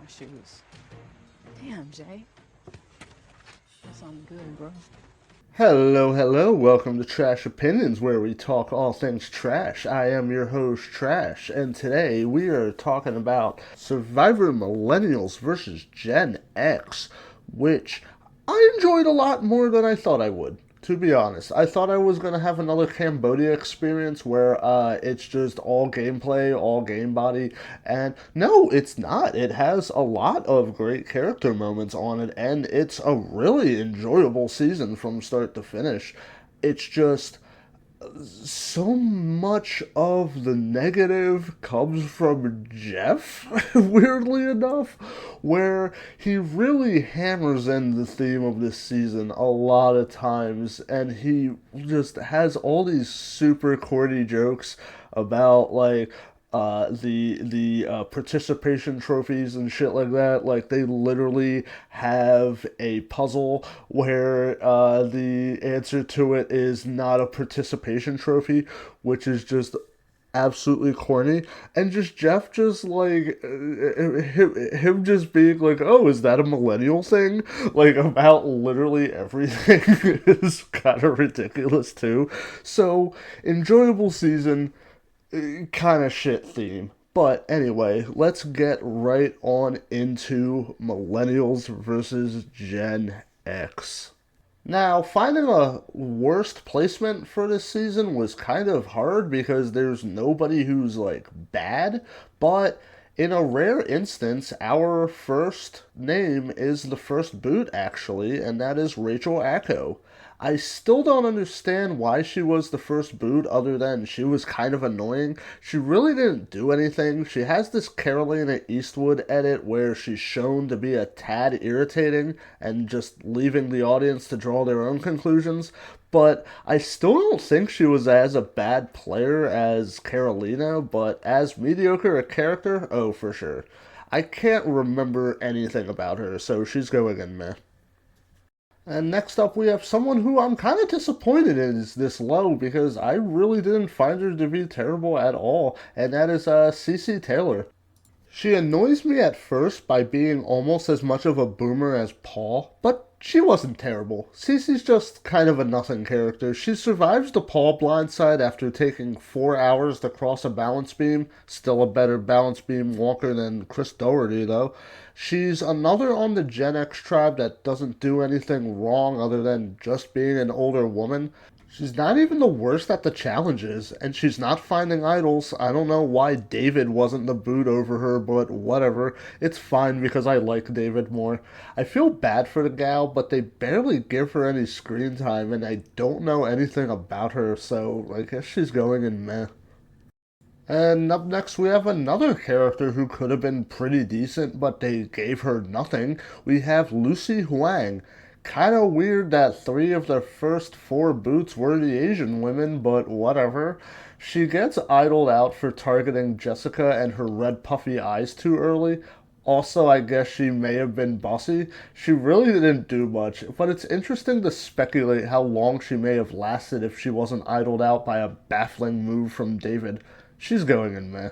shoes. Damn, Jay. That's something good, bro. Hello, hello. Welcome to Trash Opinions, where we talk all things trash. I am your host, Trash, and today we are talking about Survivor Millennials versus Gen X, which I enjoyed a lot more than I thought I would. To be honest, I thought I was gonna have another Cambodia experience where it's just all gameplay, all game body, and no, it's not. It has a lot of great character moments on it, and it's a really enjoyable season from start to finish. It's just so much of the negative comes from Jeff, weirdly enough, where he really hammers in the theme of this season a lot of times, and he just has all these super corny jokes about the participation trophies and shit like that. Like they literally have a puzzle where the answer to it is not a participation trophy, which is just absolutely corny. And just Jeff just like him just being like, oh, is that a millennial thing, like about literally everything is kind of ridiculous too. So enjoyable season, kind of shit theme. But anyway, let's get right on into Millennials versus Gen X. Now, finding a worst placement for this season was kind of hard because there's nobody who's like bad, but in a rare instance, our first name is the first boot actually, and that is Rachel Acko. I still don't understand why she was the first boot other than she was kind of annoying. She really didn't do anything. She has this Carolina Eastwood edit where she's shown to be a tad irritating and just leaving the audience to draw their own conclusions. But I still don't think she was as a bad player as Carolina, but as mediocre a character, oh, for sure. I can't remember anything about her, so she's going in meh. And next up, we have someone who I'm kind of disappointed is this low because I really didn't find her to be terrible at all, and that is Cece Taylor. She annoys me at first by being almost as much of a boomer as Paul, but she wasn't terrible. Cece's just kind of a nothing character. She survives the Paul blindside after taking 4 hours to cross a balance beam. Still a better balance beam walker than Chris Doherty, though. She's another on the Gen X tribe that doesn't do anything wrong other than just being an older woman. She's not even the worst at the challenges, and she's not finding idols. I don't know why David wasn't the boot over her, but whatever. It's fine because I like David more. I feel bad for the gal, but they barely give her any screen time, and I don't know anything about her, so I guess she's going in meh. And up next, we have another character who could have been pretty decent, but they gave her nothing. We have Lucy Huang. Kind of weird that three of the first four boots were the Asian women, but whatever. She gets idled out for targeting Jessica and her red puffy eyes too early. Also, I guess she may have been bossy. She really didn't do much, but it's interesting to speculate how long she may have lasted if she wasn't idled out by a baffling move from David. She's going in meh.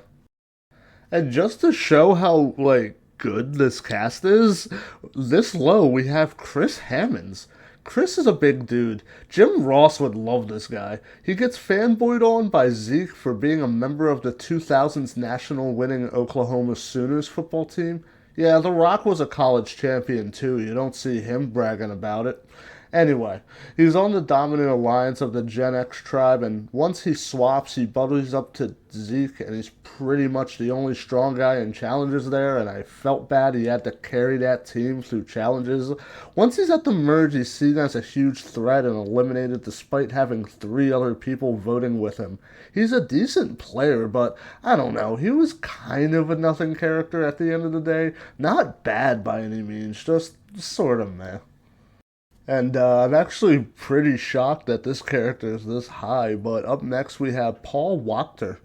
And just to show how, like, good this cast is, this low we have Chris Hammonds. Chris is a big dude. Jim Ross would love this guy. He gets fanboyed on by Zeke for being a member of the 2000s national winning Oklahoma Sooners football team. Yeah, The Rock was a college champion too. You don't see him bragging about it. Anyway, he's on the dominant alliance of the Gen X tribe, and once he swaps, he buddies up to Zeke, and he's pretty much the only strong guy in challenges there, and I felt bad he had to carry that team through challenges. Once he's at the merge, he's seen as a huge threat and eliminated despite having three other people voting with him. He's a decent player, but I don't know, he was kind of a nothing character at the end of the day. Not bad by any means, just sort of meh. And I'm actually pretty shocked that this character is this high, but up next we have Paul Wachter.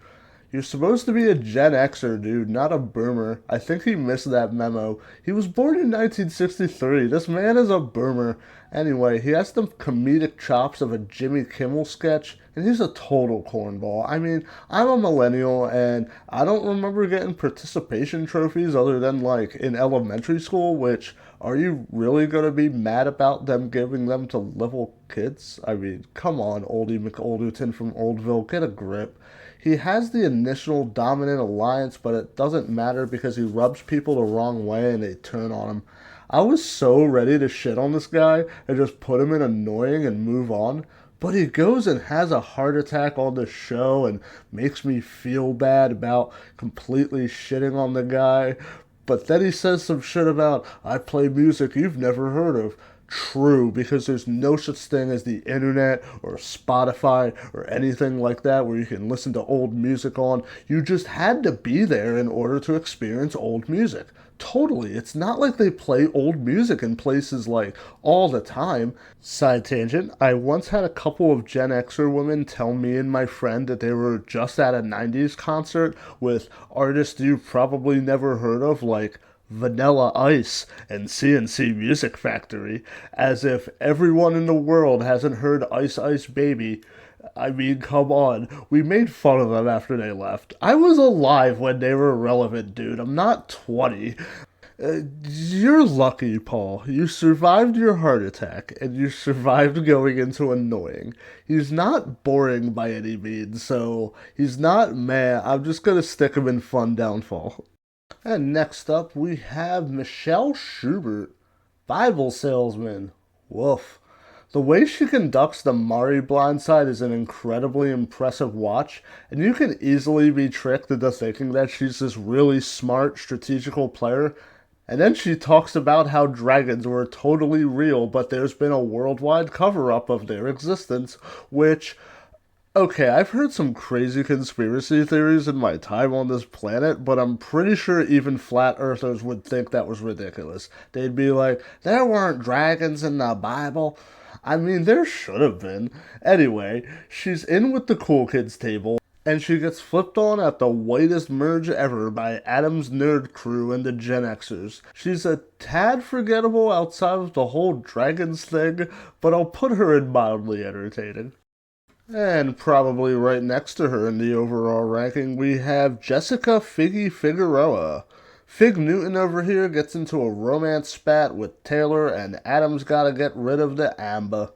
You're supposed to be a Gen Xer, dude, not a boomer. I think he missed that memo. He was born in 1963. This man is a boomer. Anyway, he has the comedic chops of a Jimmy Kimmel sketch, and he's a total cornball. I mean, I'm a millennial, and I don't remember getting participation trophies other than, like, in elementary school, which, are you really gonna be mad about them giving them to little kids? I mean, come on, Oldie McOlderton from Oldville, get a grip. He has the initial dominant alliance, but it doesn't matter because he rubs people the wrong way and they turn on him. I was so ready to shit on this guy and just put him in annoying and move on. But he goes and has a heart attack on the show and makes me feel bad about completely shitting on the guy. But then he says some shit about, I play music you've never heard of. True, because there's no such thing as the internet or Spotify or anything like that where you can listen to old music on. You just had to be there in order to experience old music. Totally, it's not like they play old music in places like all the time. Side tangent, I once had a couple of Gen Xer women tell me and my friend that they were just at a 90s concert with artists you've probably never heard of, like Vanilla Ice and CNC Music Factory, as if everyone in the world hasn't heard Ice Ice Baby. I mean, come on. We made fun of them after they left. I was alive when they were relevant, dude. I'm not 20. You're lucky, Paul. You survived your heart attack, and you survived going into annoying. He's not boring by any means, so he's not meh. I'm just gonna stick him in fun downfall. And next up, we have Michelle Schubert, Bible salesman. Woof. The way she conducts the Mari blindside is an incredibly impressive watch, and you can easily be tricked into thinking that she's this really smart, strategical player. And then she talks about how dragons were totally real, but there's been a worldwide cover up of their existence, which, okay, I've heard some crazy conspiracy theories in my time on this planet, but I'm pretty sure even flat earthers would think that was ridiculous. They'd be like, there weren't dragons in the Bible. I mean, there should have been. Anyway, she's in with the cool kids table, and she gets flipped on at the whitest merge ever by Adam's nerd crew and the Gen Xers. She's a tad forgettable outside of the whole dragons thing, but I'll put her in mildly entertaining. And probably right next to her in the overall ranking, we have Jessica Figgy Figueroa. Fig Newton over here gets into a romance spat with Taylor, and Adam's gotta get rid of the Amba.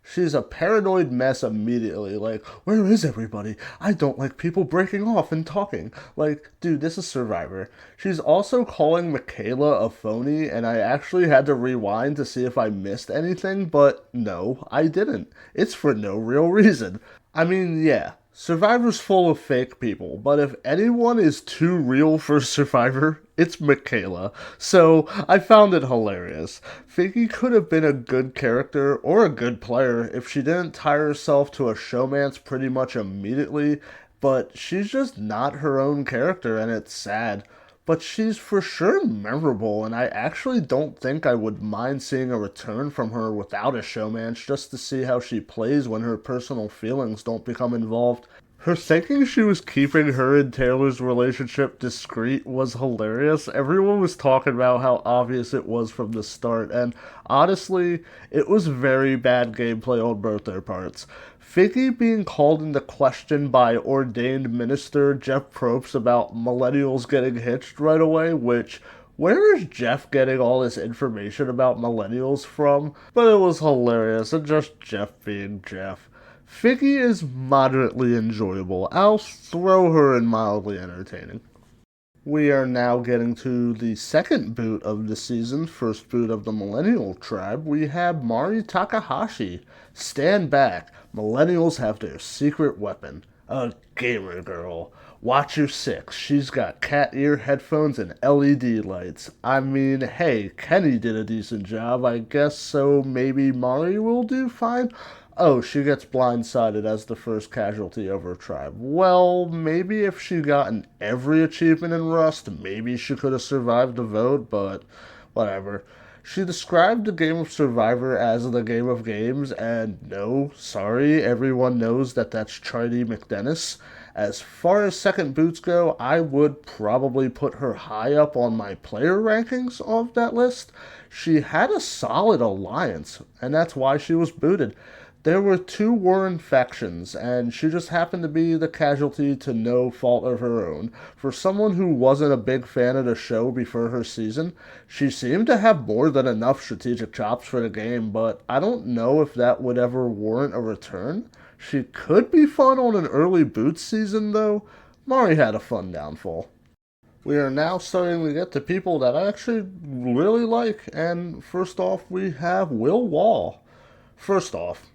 She's a paranoid mess immediately. Like, where is everybody? I don't like people breaking off and talking. Like, dude, this is Survivor. She's also calling Michaela a phony, and I actually had to rewind to see if I missed anything, but no, I didn't. It's for no real reason. I mean, yeah, Survivor's full of fake people, but if anyone is too real for Survivor, it's Michaela. So I found it hilarious. Figgy could have been a good character or a good player if she didn't tie herself to a showmance pretty much immediately, but she's just not her own character and it's sad. But she's for sure memorable, and I actually don't think I would mind seeing a return from her without a showmance just to see how she plays when her personal feelings don't become involved. Her thinking she was keeping her and Taylor's relationship discreet was hilarious. Everyone was talking about how obvious it was from the start, and honestly, it was very bad gameplay on both their parts. Figgy being called into question by ordained minister Jeff Probst about millennials getting hitched right away, which, where is Jeff getting all this information about millennials from? But it was hilarious, and just Jeff being Jeff. Figgy is moderately enjoyable. I'll throw her in mildly entertaining. We are now getting to the second boot of the season, first boot of the Millennial tribe. We have Mari Takahashi. Stand back. Millennials have their secret weapon. A gamer girl. Watch your six. She's got cat ear headphones and LED lights. I mean, hey, Kenny did a decent job, I guess, so maybe Mari will do fine. Oh, she gets blindsided as the first casualty of her tribe. Well, maybe if she'd gotten every achievement in Rust, maybe she could have survived the vote, but whatever. She described the game of Survivor as the game of games, and no, sorry, everyone knows that that's Charlie McDennis. As far as second boots go, I would probably put her high up on my player rankings of that list. She had a solid alliance, and that's why she was booted. There were two warring factions, and she just happened to be the casualty to no fault of her own. For someone who wasn't a big fan of the show before her season, she seemed to have more than enough strategic chops for the game, but I don't know if that would ever warrant a return. She could be fun on an early boot season, though. Mari had a fun downfall. We are now starting to get to people that I actually really like, and first off, we have Will Wall. First off,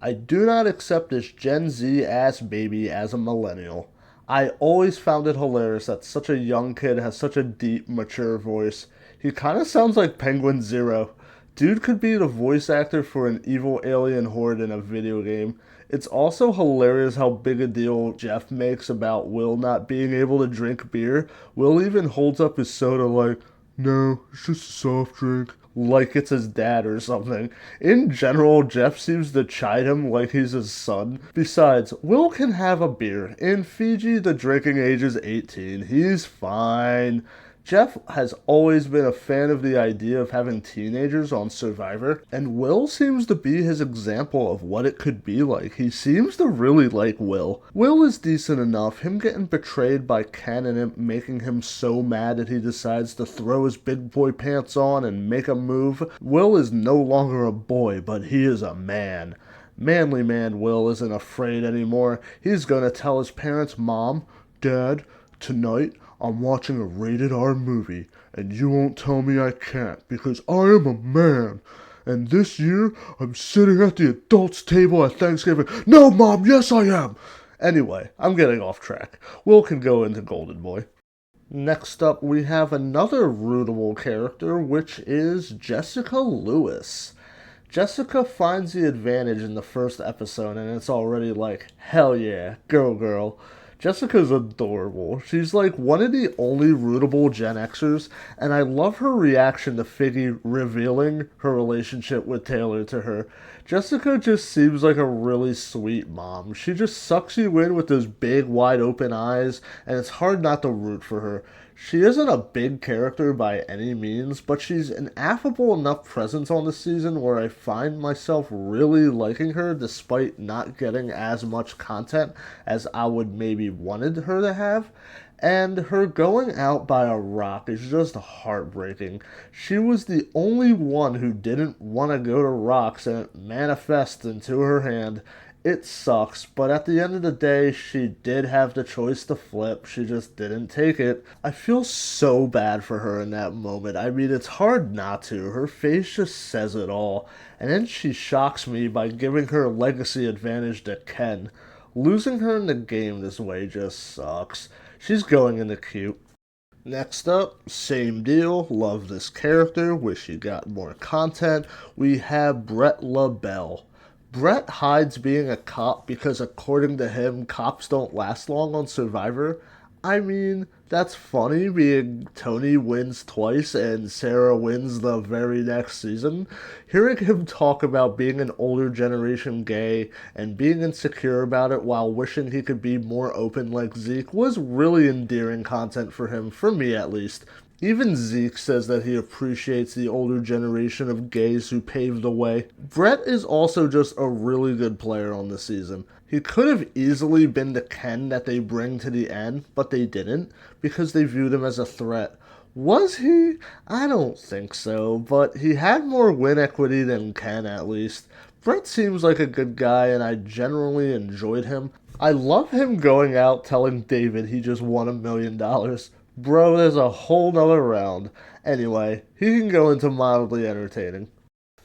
I do not accept this Gen Z ass baby as a millennial. I always found it hilarious that such a young kid has such a deep, mature voice. He kind of sounds like Penguin Zero. Dude could be the voice actor for an evil alien horde in a video game. It's also hilarious how big a deal Jeff makes about Will not being able to drink beer. Will even holds up his soda like, no, it's just a soft drink. Like it's his dad or something. In general, Jeff seems to chide him like he's his son. Besides, Will can have a beer. In Fiji, the drinking age is 18. He's fine. Jeff has always been a fan of the idea of having teenagers on Survivor, and Will seems to be his example of what it could be like. He seems to really like Will. Will is decent enough. Him getting betrayed by Ken and it making him so mad that he decides to throw his big boy pants on and make a move. Will is no longer a boy, but he is a man. Manly man Will isn't afraid anymore. He's gonna tell his parents, Mom, Dad, tonight I'm watching a rated R movie, and you won't tell me I can't, because I am a man. And this year, I'm sitting at the adults' table at Thanksgiving. No, Mom, yes I am! Anyway, I'm getting off track. Will can go into Golden Boy. Next up, we have another rootable character, which is Jessica Lewis. Jessica finds the advantage in the first episode, and it's already like, hell yeah, go girl. Jessica's adorable. She's like one of the only rootable Gen Xers, and I love her reaction to Figgy revealing her relationship with Taylor to her. Jessica just seems like a really sweet mom. She just sucks you in with those big, wide open eyes, and it's hard not to root for her. She isn't a big character by any means, but she's an affable enough presence on the season where I find myself really liking her despite not getting as much content as I would maybe wanted her to have. And her going out by a rock is just heartbreaking. She was the only one who didn't want to go to rocks and it manifests into her hand. It sucks, but at the end of the day, she did have the choice to flip. She just didn't take it. I feel so bad for her in that moment. I mean, it's hard not to. Her face just says it all. And then she shocks me by giving her legacy advantage to Ken. Losing her in the game this way just sucks. She's going into cute. Next up, same deal, love this character, wish he got more content. We have Brett LaBelle. Brett hides being a cop because according to him, cops don't last long on Survivor. I mean, that's funny being Tony wins twice and Sarah wins the very next season. Hearing him talk about being an older generation gay and being insecure about it while wishing he could be more open like Zeke was really endearing content for him, for me at least. Even Zeke says that he appreciates the older generation of gays who paved the way. Brett is also just a really good player on the season. He could have easily been the Ken that they bring to the end, but they didn't, because they viewed him as a threat. Was he? I don't think so, but he had more win equity than Ken at least. Brett seems like a good guy and I generally enjoyed him. I love him going out telling David he just won $1 million. Bro, there's a whole nother round. Anyway, he can go into mildly entertaining.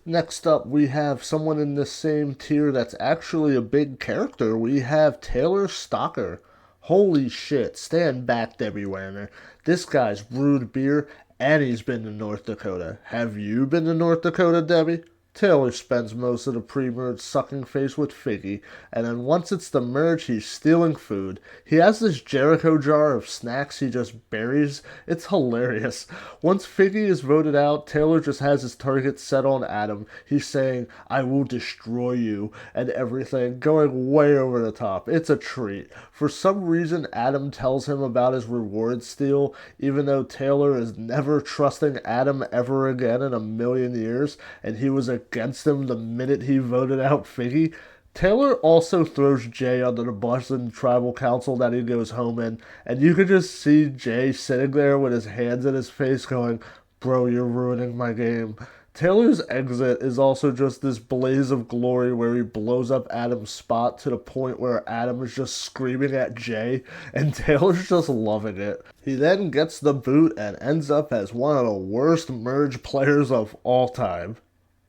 Next up, we have someone in the same tier that's actually a big character. We have Taylor Stalker. Holy shit, stand back, Debbie Werner. This guy's brewed beer and he's been to North Dakota. Have you been to North Dakota, Debbie? Taylor spends most of the pre-merge sucking face with Figgy, and then once it's the merge, he's stealing food. He has this Jericho jar of snacks he just buries. It's hilarious. Once Figgy is voted out, Taylor just has his target set on Adam. He's saying, "I will destroy you," and everything, going way over the top. It's a treat. For some reason, Adam tells him about his reward steal, even though Taylor is never trusting Adam ever again in a million years, and he was against him the minute he voted out Figgy. Taylor also throws Jay under the bus in tribal council that he goes home in, and you can just see Jay sitting there with his hands in his face going, "Bro, you're ruining my game." Taylor's exit is also just this blaze of glory where he blows up Adam's spot to the point where Adam is just screaming at Jay, and Taylor's just loving it. He then gets the boot and ends up as one of the worst merge players of all time.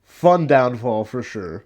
Fun downfall for sure.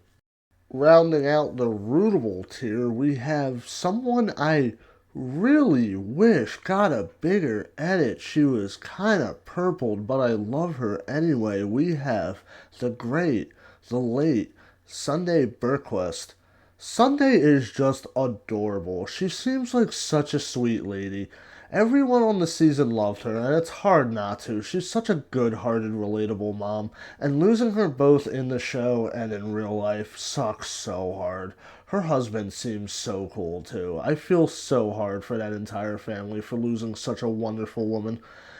Rounding out the rootable tier, we have someone I really wish got a bigger edit. She was kinda purpled, but I love her anyway. We have the great, the late Sunday Burquest. Sunday is just adorable. She seems like such a sweet lady. Everyone on the season loved her, and it's hard not to. She's such a good-hearted, relatable mom, and losing her both in the show and in real life sucks so hard. Her husband seems so cool, too. I feel so hard for that entire family for losing such a wonderful woman.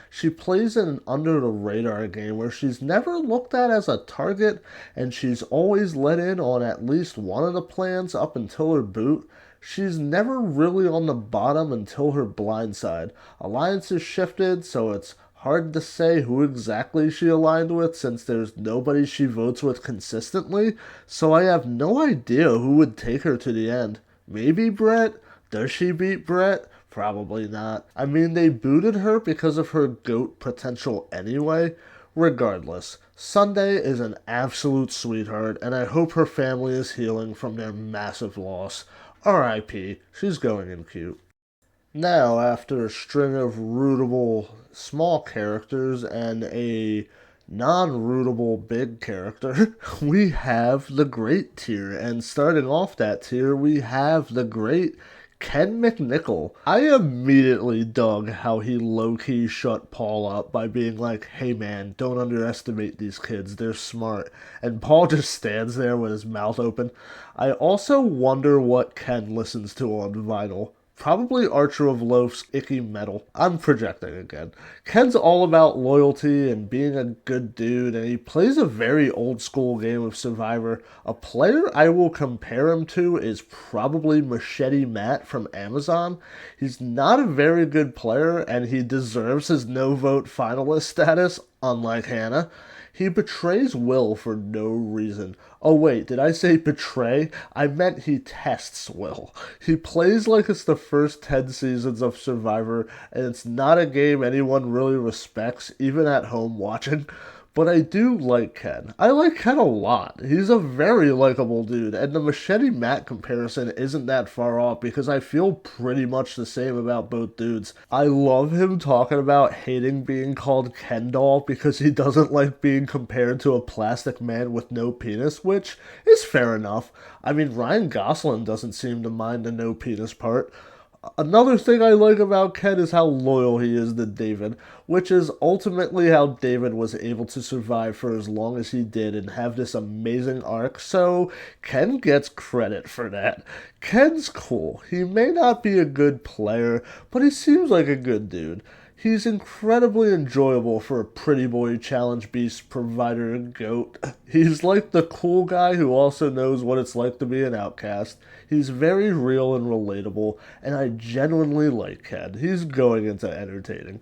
She plays in an under-the-radar game where she's never looked at as a target, and she's always let in on at least one of the plans up until her boot. She's never really on the bottom until her blindside. Alliances shifted, so it's hard to say who exactly she aligned with since there's nobody she votes with consistently, so I have no idea who would take her to the end. Maybe Brett? Does she beat Brett? Probably not. I mean, they booted her because of her GOAT potential anyway. Regardless, Sunday is an absolute sweetheart, and I hope her family is healing from their massive loss. R.I.P. She's going in cute. Now, after a string of rootable small characters and a non-rootable big character, we have the great tier. And starting off that tier, we have the great Ken McNichol. I immediately dug how he low-key shut Paul up by being like, "Hey man, don't underestimate these kids, they're smart." And Paul just stands there with his mouth open. I also wonder what Ken listens to on vinyl. Probably Archer of Loaf's Icky Metal. I'm projecting again. Ken's all about loyalty and being a good dude, and he plays a very old school game of Survivor. A player I will compare him to is probably Machete Matt from Amazon. He's not a very good player, and he deserves his no-vote finalist status, unlike Hannah. He betrays Will for no reason. Oh wait, did I say betray? I meant he tests Will. He plays like it's the first 10 seasons of Survivor, and it's not a game anyone really respects, even at home watching. But I do like Ken. I like Ken a lot. He's a very likable dude, and the Machete Matt comparison isn't that far off because I feel pretty much the same about both dudes. I love him talking about hating being called Ken doll because he doesn't like being compared to a plastic man with no penis, which is fair enough. I mean, Ryan Gosling doesn't seem to mind the no penis part. Another thing I like about Ken is how loyal he is to David, which is ultimately how David was able to survive for as long as he did and have this amazing arc, so Ken gets credit for that. Ken's cool. He may not be a good player, but he seems like a good dude. He's incredibly enjoyable for a pretty boy challenge beast provider goat. He's like the cool guy who also knows what it's like to be an outcast. He's very real and relatable, and I genuinely like Ken. He's going into entertaining.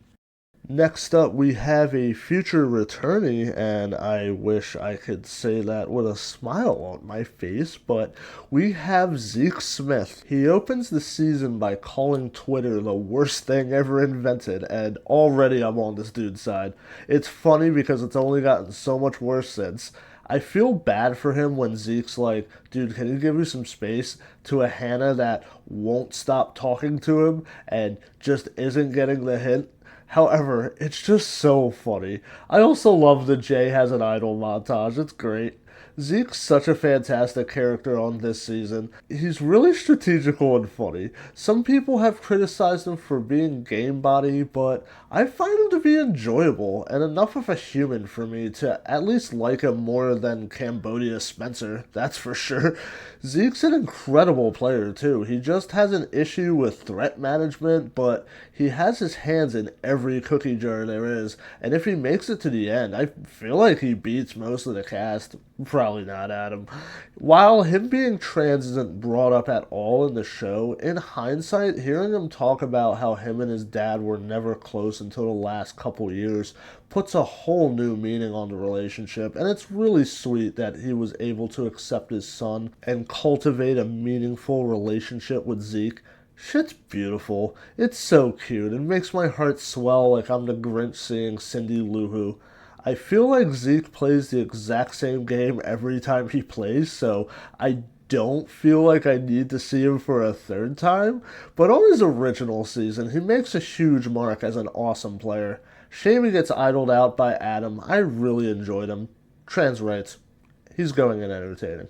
Next up, we have a future returnee, and I wish I could say that with a smile on my face, but we have Zeke Smith. He opens the season by calling Twitter the worst thing ever invented, and already I'm on this dude's side. It's funny because it's only gotten so much worse since. I feel bad for him when Zeke's like, "Dude, can you give me some space?" to a Hannah that won't stop talking to him and just isn't getting the hint. However, it's just so funny. I also love the Jay has an idol montage. It's great. Zeke's such a fantastic character on this season. He's really strategical and funny. Some people have criticized him for being game body, but I find him to be enjoyable and enough of a human for me to at least like him more than Cambodia Spencer, that's for sure. Zeke's an incredible player too. He just has an issue with threat management, but he has his hands in every cookie jar there is, and if he makes it to the end, I feel like he beats most of the cast. Probably not Adam. While him being trans isn't brought up at all in the show, in hindsight, hearing him talk about how him and his dad were never close until the last couple years puts a whole new meaning on the relationship, and it's really sweet that he was able to accept his son and cultivate a meaningful relationship with Zeke. Shit's beautiful. It's so cute. It makes my heart swell like I'm the Grinch seeing Cindy Lou Who. I feel like Zeke plays the exact same game every time he plays, so I don't feel like I need to see him for a third time. But on his original season, he makes a huge mark as an awesome player. Shame he gets idled out by Adam. I really enjoyed him. Trans rights. He's going and entertaining.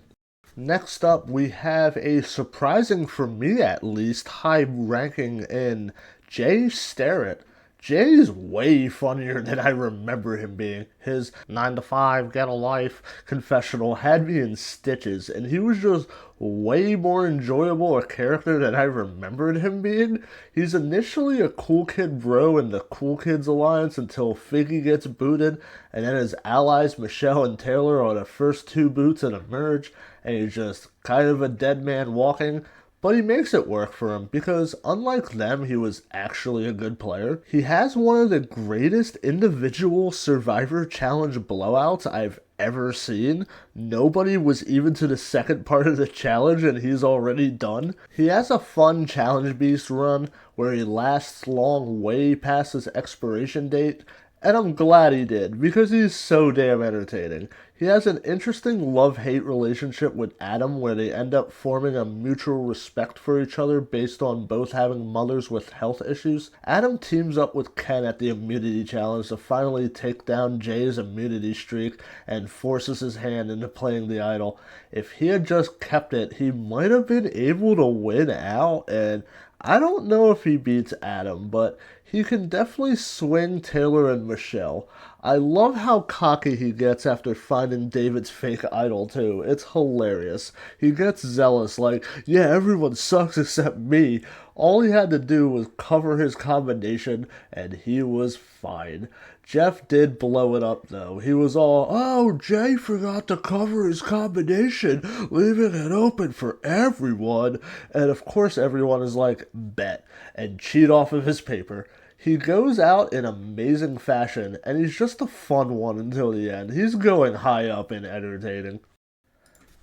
Next up, we have a surprising, for me at least, high ranking in Jay Starrett. Jay's way funnier than I remember him being. His 9 to 5, get a life confessional had me in stitches, and he was just way more enjoyable a character than I remembered him being. He's initially a cool kid bro in the Cool Kids Alliance until Figgy gets booted, and then his allies Michelle and Taylor are the first two boots that emerge, and he's just kind of a dead man walking. But he makes it work for him because, unlike them, he was actually a good player. He has one of the greatest individual Survivor Challenge blowouts I've ever seen. Nobody was even to the second part of the challenge and he's already done. He has a fun Challenge Beast run where he lasts long way past his expiration date, and I'm glad he did, because he's so damn entertaining. He has an interesting love-hate relationship with Adam where they end up forming a mutual respect for each other based on both having mothers with health issues. Adam teams up with Ken at the immunity challenge to finally take down Jay's immunity streak and forces his hand into playing the idol. If he had just kept it, he might have been able to win out, and I don't know if he beats Adam, but he can definitely swing Taylor and Michelle. I love how cocky he gets after finding David's fake idol, too. It's hilarious. He gets zealous, like, yeah, everyone sucks except me. All he had to do was cover his combination, and he was fine. Jeff did blow it up, though. He was all, oh, Jay forgot to cover his combination, leaving it open for everyone. And of course everyone is like, bet, and cheat off of his paper. He goes out in amazing fashion, and he's just a fun one until the end. He's going high up in entertaining.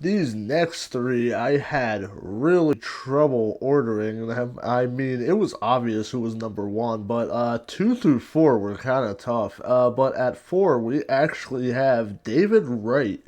These next three, I had really trouble ordering them. I mean, it was obvious who was number one, but 2 through 4 were kind of tough. But at 4, we actually have David Wright.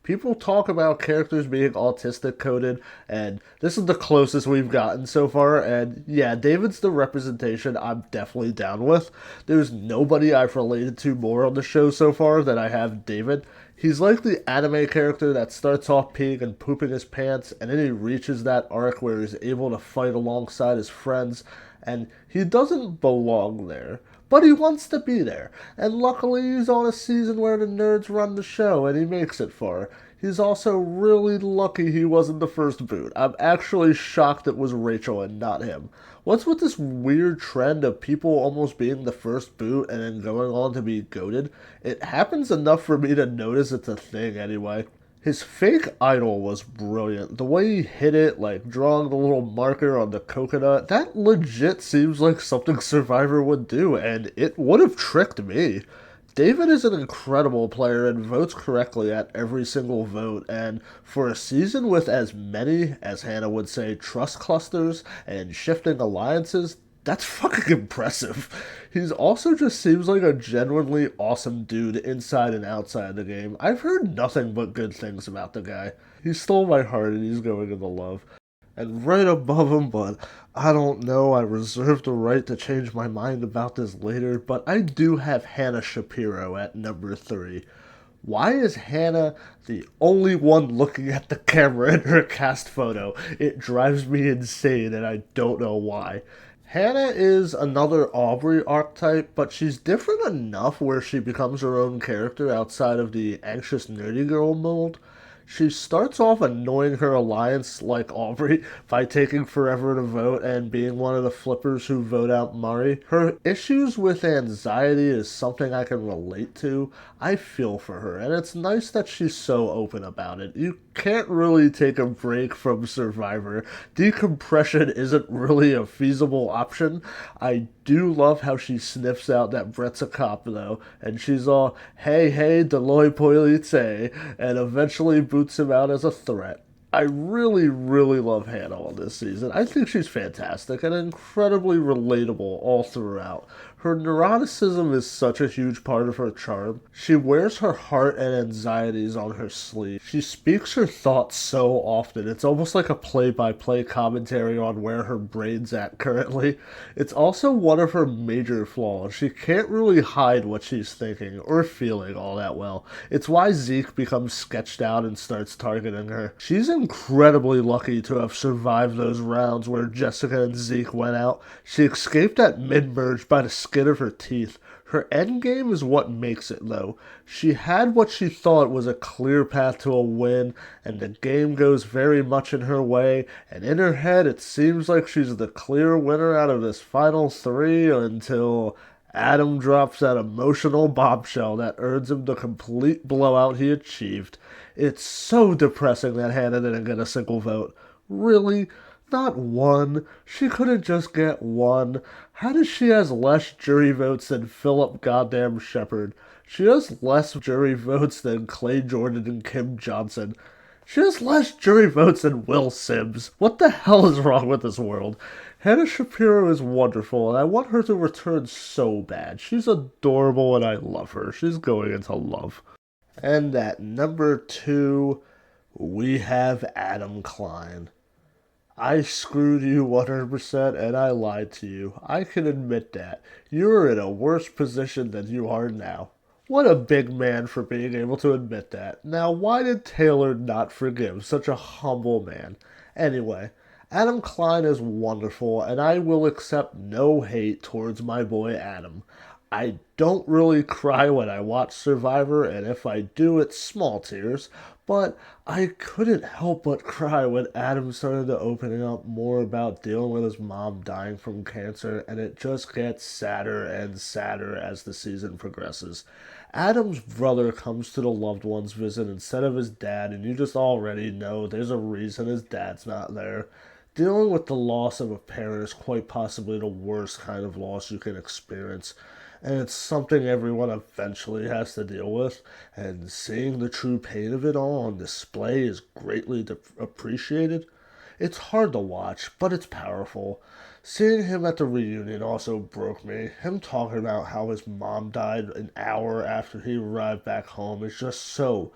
People talk about characters being autistic coded, and this is the closest we've gotten so far, and yeah, David's the representation I'm definitely down with. There's nobody I've related to more on the show so far than I have David. He's like the anime character that starts off peeing and pooping his pants, and then he reaches that arc where he's able to fight alongside his friends, and he doesn't belong there. But he wants to be there, and luckily he's on a season where the nerds run the show and he makes it far. He's also really lucky he wasn't the first boot. I'm actually shocked it was Rachel and not him. What's with this weird trend of people almost being the first boot and then going on to be goated? It happens enough for me to notice it's a thing anyway. His fake idol was brilliant. The way he hit it, like drawing the little marker on the coconut, that legit seems like something Survivor would do, and it would have tricked me. David is an incredible player and votes correctly at every single vote, and for a season with as many, as Hannah would say, trust clusters and shifting alliances, that's fucking impressive. He's also just seems like a genuinely awesome dude inside and outside the game. I've heard nothing but good things about the guy. He stole my heart and he's going in the love. And right above him, but I don't know, I reserve the right to change my mind about this later, but I do have Hannah Shapiro at number 3. Why is Hannah the only one looking at the camera in her cast photo? It drives me insane, and I don't know why. Hannah is another Aubrey archetype, but she's different enough where she becomes her own character outside of the anxious nerdy girl mold. She starts off annoying her alliance like Aubrey by taking forever to vote and being one of the flippers who vote out Murray. Her issues with anxiety is something I can relate to. I feel for her, and it's nice that she's so open about it. You can't really take a break from Survivor. Decompression isn't really a feasible option. I do love how she sniffs out that Brett's a cop, though, and she's all, hey, hey, Deloy Police, and eventually boots him out as a threat. I really, really love Hannah on this season. I think she's fantastic and incredibly relatable all throughout. Her neuroticism is such a huge part of her charm. She wears her heart and anxieties on her sleeve. She speaks her thoughts so often. It's almost like a play-by-play commentary on where her brain's at currently. It's also one of her major flaws. She can't really hide what she's thinking or feeling all that well. It's why Zeke becomes sketched out and starts targeting her. She's incredibly lucky to have survived those rounds where Jessica and Zeke went out. She escaped at mid-merge by the skin of her teeth. Her endgame is what makes it, though. She had what she thought was a clear path to a win, and the game goes very much in her way, and in her head it seems like she's the clear winner out of this final three until Adam drops that emotional bombshell that earns him the complete blowout he achieved. It's so depressing that Hannah didn't get a single vote. Really? Not one. She couldn't just get one. How does she has less jury votes than Philip goddamn Shepard? She has less jury votes than Clay Jordan and Kim Johnson. She has less jury votes than Will Sims. What the hell is wrong with this world? Hannah Shapiro is wonderful, and I want her to return so bad. She's adorable, and I love her. She's going into love. And at number 2, we have Adam Klein. I screwed you 100% and I lied to you. I can admit that. You're in a worse position than you are now. What a big man for being able to admit that. Now, why did Taylor not forgive such a humble man? Anyway, Adam Klein is wonderful, and I will accept no hate towards my boy Adam. I don't really cry when I watch Survivor, and if I do, it's small tears. But I couldn't help but cry when Adam started to opening up more about dealing with his mom dying from cancer, and it just gets sadder and sadder as the season progresses. Adam's brother comes to the loved one's visit instead of his dad, and you just already know there's a reason his dad's not there. Dealing with the loss of a parent is quite possibly the worst kind of loss you can experience, and it's something everyone eventually has to deal with, and seeing the true pain of it all on display is greatly appreciated. It's hard to watch, but it's powerful. Seeing him at the reunion also broke me. Him talking about how his mom died an hour after he arrived back home is just so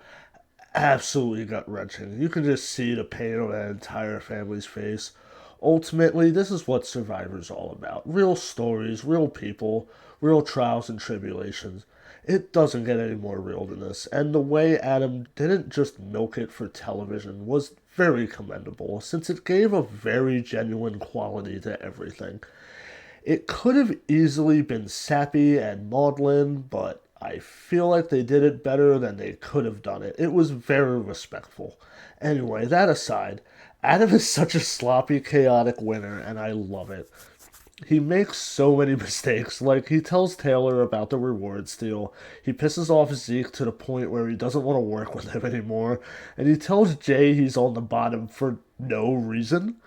absolutely gut wrenching. You can just see the pain on that entire family's face. Ultimately, this is what Survivor's all about. Real stories, real people, real trials and tribulations. It doesn't get any more real than this, and the way Adam didn't just milk it for television was very commendable, since it gave a very genuine quality to everything. It could have easily been sappy and maudlin, but I feel like they did it better than they could have done it. It was very respectful. Anyway, that aside, Adam is such a sloppy, chaotic winner, and I love it. He makes so many mistakes. Like, he tells Taylor about the reward steal. He pisses off Zeke to the point where he doesn't want to work with him anymore. And he tells Jay he's on the bottom for no reason.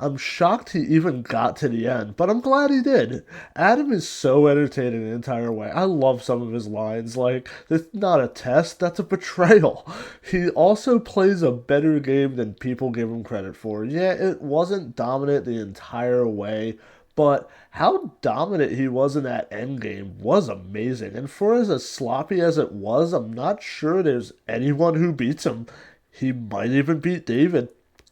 I'm shocked he even got to the end, but I'm glad he did. Adam is so entertaining the entire way. I love some of his lines, like, "It's not a test, that's a betrayal." He also plays a better game than people give him credit for. Yeah, it wasn't dominant the entire way, but how dominant he was in that endgame was amazing. And for as sloppy as it was, I'm not sure there's anyone who beats him. He might even beat David.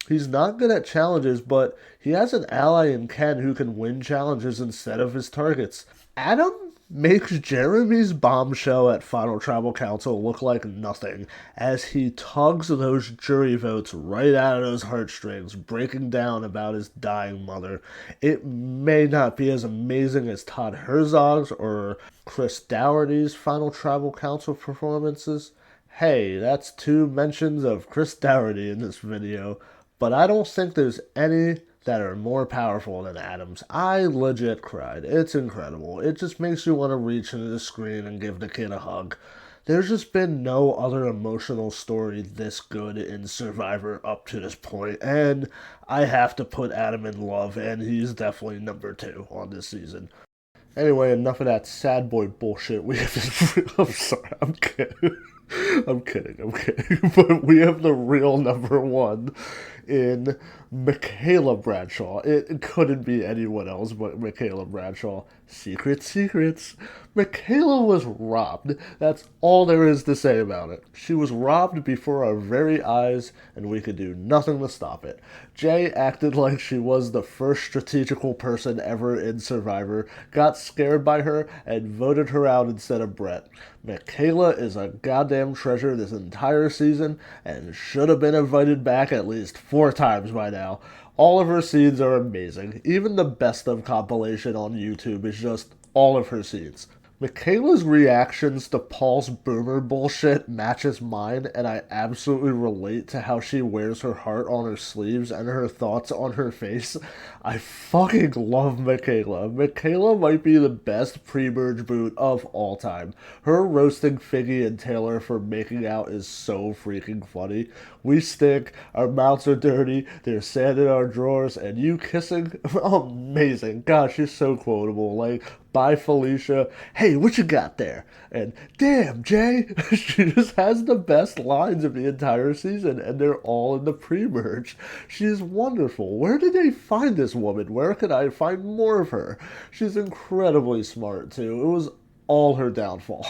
He's not good at challenges, but he has an ally in Ken who can win challenges instead of his targets. Adam makes Jeremy's bombshell at Final Tribal Council look like nothing as he tugs those jury votes right out of those heartstrings, breaking down about his dying mother. It may not be as amazing as Todd Herzog's or Chris Dougherty's Final Tribal Council performances. Hey, that's two mentions of Chris Dougherty in this video, but I don't think there's any that are more powerful than Adams. I legit cried. It's incredible. It just makes you want to reach into the screen and give the kid a hug. There's just been no other emotional story this good in Survivor up to this point, and I have to put Adam in love, and he's definitely number 2 on this season. Anyway, enough of that sad boy bullshit. We have this. I'm sorry. I'm kidding. I'm kidding. I'm kidding. But we have the real number 1 in Michaela Bradshaw. It couldn't be anyone else but Michaela Bradshaw. Secret secrets. Michaela was robbed. That's all there is to say about it. She was robbed before our very eyes, and we could do nothing to stop it. Jay acted like she was the first strategical person ever in Survivor, got scared by her, and voted her out instead of Brett. Michaela is a goddamn treasure this entire season, and should have been invited back at least 4 times by now. All of her scenes are amazing. Even the best of compilation on YouTube is just all of her scenes. Michaela's reactions to Paul's boomer bullshit matches mine, and I absolutely relate to how she wears her heart on her sleeves and her thoughts on her face. I fucking love Michaela. Michaela might be the best pre-merge boot of all time. Her roasting Figgy and Taylor for making out is so freaking funny. We stink, our mouths are dirty, there's sand in our drawers, and you kissing? Amazing. Gosh, she's so quotable. Like, bye Felicia, hey, what you got there? And damn, Jay, she just has the best lines of the entire season, and they're all in the pre-merge. She is wonderful. Where did they find this woman? Where could I find more of her? She's incredibly smart, too. It was all her downfall.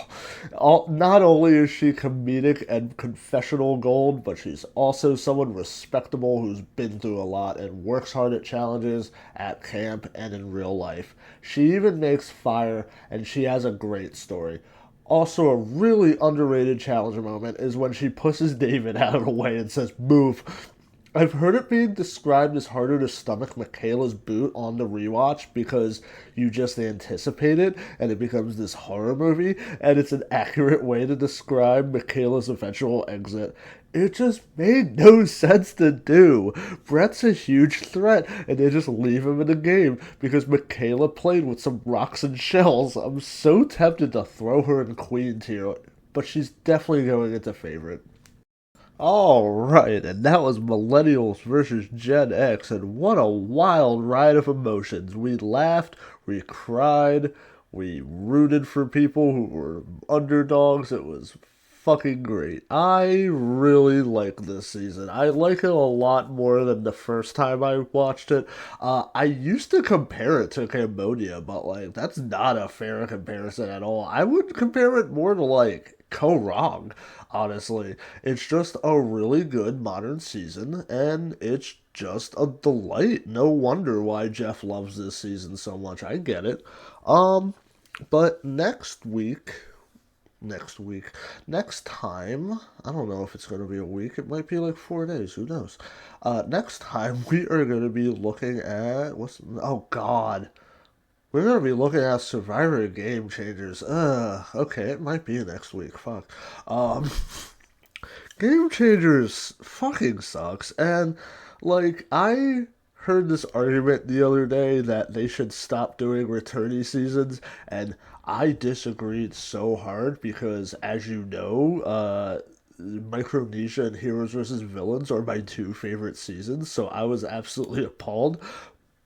Not only is she comedic and confessional gold, but she's also someone respectable who's been through a lot and works hard at challenges, at camp, and in real life. She even makes fire, and she has a great story. Also, a really underrated challenger moment is when she pushes David out of the way and says, "Move." I've heard it being described as harder to stomach Michaela's boot on the rewatch because you just anticipate it and it becomes this horror movie, and it's an accurate way to describe Michaela's eventual exit. It just made no sense to do. Brett's a huge threat, and they just leave him in the game because Michaela played with some rocks and shells. I'm so tempted to throw her in Queen tier, but she's definitely going into favorite. Alright, and that was Millennials versus Gen X, and what a wild ride of emotions. We laughed, we cried, we rooted for people who were underdogs. It was fucking great. I really like this season. I like it a lot more than the first time I watched it. I used to compare it to Cambodia, but like that's not a fair comparison at all. I would compare it more to like Ko Wrong, honestly. It's just a really good modern season, and it's just a delight. No wonder why Jeff loves this season so much. I get it. But next time, I don't know if it's going to be a week. It might be like 4 days. Who knows? Next time we are going to be looking at oh God. We're going to be looking at Survivor Game Changers. Okay, it might be next week. Fuck. Game Changers fucking sucks. And, like, I heard this argument the other day that they should stop doing returnee seasons, and I disagreed so hard because, as you know, Micronesia and Heroes vs. Villains are my 2 favorite seasons, so I was absolutely appalled.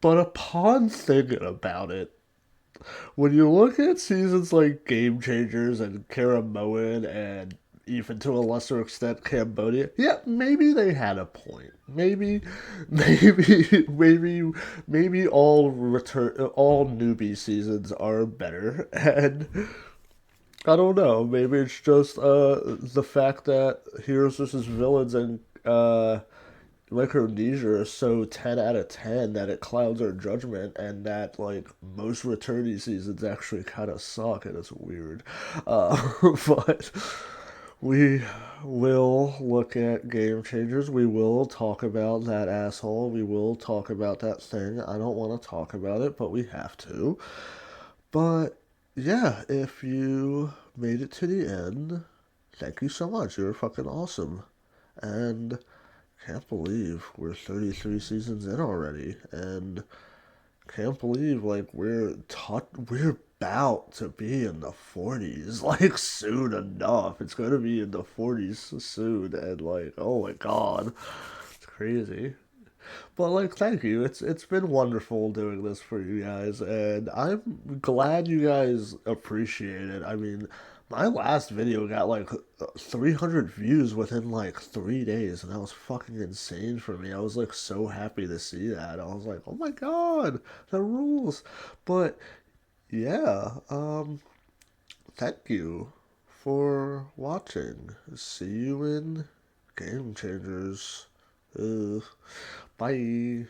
But upon thinking about it, when you look at seasons like Game Changers and Karamoan and even to a lesser extent Cambodia, yeah, maybe they had a point. Maybe all newbie seasons are better, and I don't know. Maybe it's just the fact that Heroes vs. Villains and Micronesia is so 10 out of 10 that it clouds our judgment, and that like most returnee seasons actually kind of suck, and it's weird. But we will look at game changers. We will talk about that asshole. We will talk about that thing. I don't want to talk about it, but we have to. But yeah, if you made it to the end, thank you so much. You're fucking awesome. And can't believe we're 33 seasons in already, and can't believe like we're about to be in the 40s like soon enough. It's going to be in the 40s soon, and like, oh my god, it's crazy. But like, thank you. It's been wonderful doing this for you guys, and I'm glad you guys appreciate it. I mean, my last video got like 300 views within like 3 days, and that was fucking insane for me. I was like so happy to see that. I was like, oh my god, that rules. But yeah, thank you for watching. See you in Game Changers. Bye.